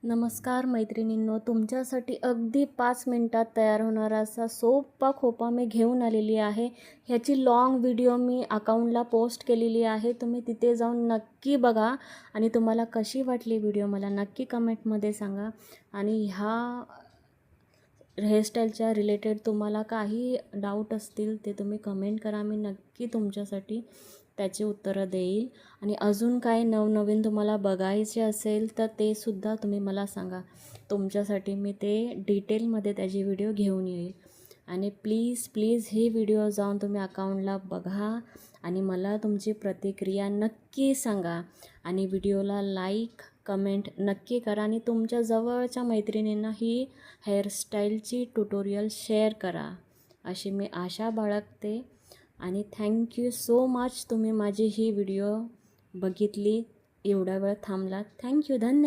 नमस्कार मैत्रिणींनो, तुमच्यासाठी अगदी 5 मिनिटात तयार होणारा असा सोपा खोपा मी घेऊन आलेली आहे. ह्याची लाँग व्हिडिओ मी अकाउंटला पोस्ट केलेली आहे. तुम्ही तिथे जाऊन नक्की बघा आणि तुम्हाला कशी वाटली व्हिडिओ मला नक्की कमेंटमध्ये सांगा. आणि ह्या हेअरस्टाईलच्या रिलेटेड तुम्हाला काही डाऊट असतील ते तुम्ही कमेंट करा. मी नक्की तुमच्यासाठी त्याची उत्तरं देईल. आणि अजून काय नवनवीन तुम्हाला बघायचे असेल तर ते सुद्धा तुम्ही मला सांगा. तुमच्यासाठी मी ते डिटेलमध्ये त्याची व्हिडिओ घेऊन येईल. आणि प्लीज ही व्हिडिओ जाऊन तुम्ही अकाउंटला बघा आणि मला तुमची प्रतिक्रिया नक्की सांगा. आणि व्हिडिओला लाईक कमेंट नक्की करा आणि तुमच्या जवळच्या मैत्रिणींना ही हेअरस्टाईलची ट्युटोरियल शेअर करा अशी मी आशा बाळगते. आणि थँक्यू सो मच, तुम्ही माझी ही व्हिडिओ बघितली, एवढा वेळ थांबलात. थँक्यू, धन्यवाद.